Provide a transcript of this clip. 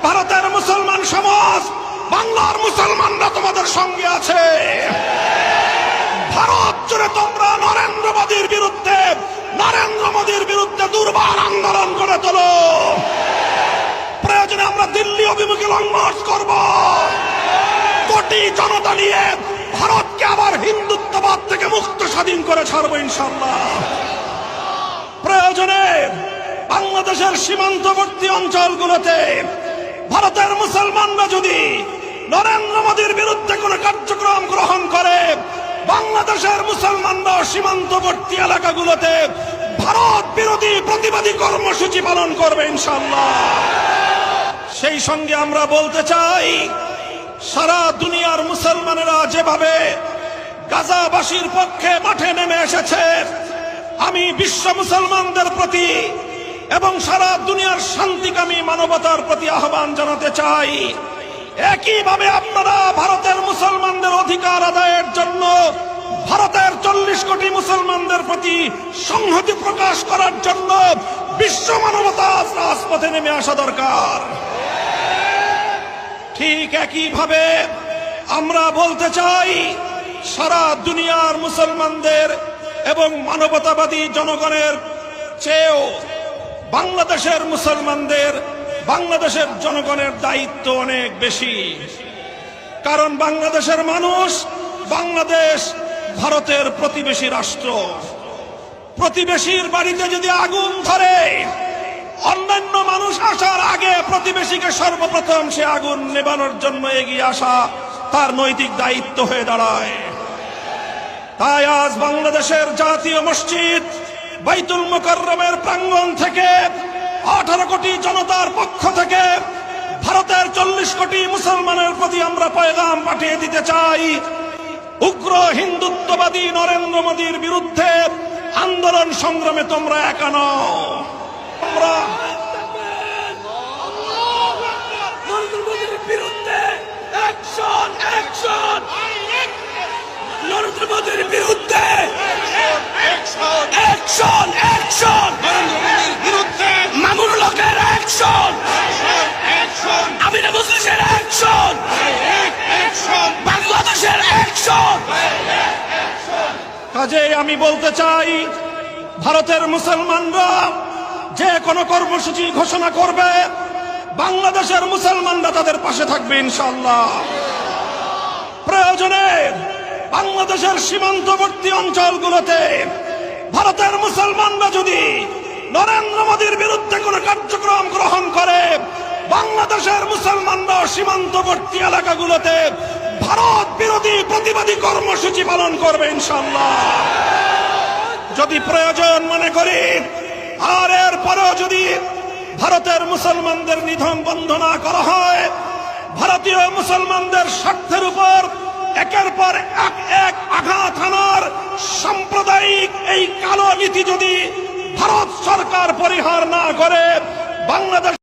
ভারতের মুসলমান সমাজ, বাংলার মুসলমানরা তোমাদের সঙ্গে আছে। ভারত জুড়ে তোমরা নরেন্দ্র মোদীর বিরুদ্ধে দুর্বার আন্দোলন করে তোলো। প্রয়োজনে আমরা দিল্লি অভিমুখে লং মার্চ করব। কোটি জনতা নিয়ে ভারতকে আবার হিন্দুত্ববাদ থেকে মুক্ত স্বাধীন করে ছাড়বো ইনশাআল্লাহ। প্রয়োজনে বাংলাদেশের সীমান্তবর্তী অঞ্চলগুলোতে ভারতের মুসলমানরা যদি নরেন্দ্র মোদীর বিরুদ্ধে কোন কার্যক্রম গ্রহণ করে, বাংলাদেশের মুসলমানরা সীমান্তবর্তী এলাকাগুলোতে ভারত বিরোধী প্রতিবাদী কর্মসূচি পালন করবে ইনশাআল্লাহ। সেই সঙ্গে আমরা বলতে চাই, সারা দুনিয়ার মুসলমানেরা যেভাবে গাজাবাসীর পক্ষে মাঠে নেমে এসেছে, আমি বিশ্ব মুসলমানদের প্রতি এবং সারা দুনিয়ার শান্তিকামী মানবতার প্রতি আহ্বান জানাতে চাই, একইভাবে আপনারা ভারতের মুসলমানদের অধিকার আদায়ের জন্য ভারতের 40 কোটি মুসলমানদের প্রতি সংহতি প্রকাশ করার জন্য বিশ্ব মানবতা রাজপথে নেমে আসা দরকার। ঠিক একইভাবে আমরা বলতে চাই, সারা দুনিয়ার মুসলমানদের এবং মানবতাবাদী জনগণের চেয়েও বাংলাদেশের মুসলমানদের, বাংলাদেশের জনগণের দায়িত্ব অনেক বেশি। কারণ বাংলাদেশের মানুষ, বাংলাদেশ ভারতের প্রতিবেশী রাষ্ট্র। প্রতিবেশীর বাড়িতে যদি আগুন ধরে, অন্যান্য মানুষ আসার আগে প্রতিবেশীকে সর্বপ্রথম সে আগুন নেভানোর জন্য এগিয়ে আসা তার নৈতিক দায়িত্ব হয়ে দাঁড়ায়। তাই আজ বাংলাদেশের জাতীয় মসজিদ বাইতুল মুকাররমের প্রাঙ্গণ থেকে 18 কোটি জনতার পক্ষ থেকে ভারতের 40 কোটি মুসলমানের প্রতি আমরা পয়গাম পাঠিয়ে দিতে চাই, উগ্র হিন্দুত্ববাদী নরেন্দ্র মোদীর বিরুদ্ধে আন্দোলন সংগ্রামে তোমরা একা নও। আমরা নরেন্দ্র মোদীর বিরুদ্ধে অ্যাকশন, অ্যাকশন, নরেন্দ্র মোদীর বিরুদ্ধে অ্যাকশন, অ্যাকশন, অ্যাকশন, নরেন্দ্র মোদীর বিরুদ্ধে মামুনুল হকের অ্যাকশন, অ্যাকশন, আমিনা মুসলিমের অ্যাকশন, অ্যাকশন, বাংলাদেশের অ্যাকশন। কাজেই আমি বলতে চাই, ভারতের মুসলমানরা যে কোনো কর্মসূচি ঘোষণা করবে, বাংলাদেশের মুসলমানরা তাদের পাশে থাকবে ইনশাআল্লাহ। প্রয়োজনে বাংলাদেশের সীমান্তবর্তী অঞ্চলগুলোতে ভারতের মুসলমানরা যদি নরেন্দ্র মোদীর বিরুদ্ধে কোন কার্যক্রম গ্রহণ করে, বাংলাদেশের মুসলমানরা সীমান্তবর্তী এলাকাগুলোতে ভারত বিরোধী প্রতিবাদী কর্মসূচি পালন করবে ইনশাআল্লাহ। যদি প্রয়োজন মনে করি, আর এর পরেও যদি ভারতের মুসলমানদের নিধন বন্ধ না করা হয়, ভারতীয় মুসলমানদের স্বার্থের উপর একের পর এক আঘাত হানার সাম্প্রদায়িক এই কালো নীতি যদি ভারত সরকার পরিহার না করে, বাংলাদেশ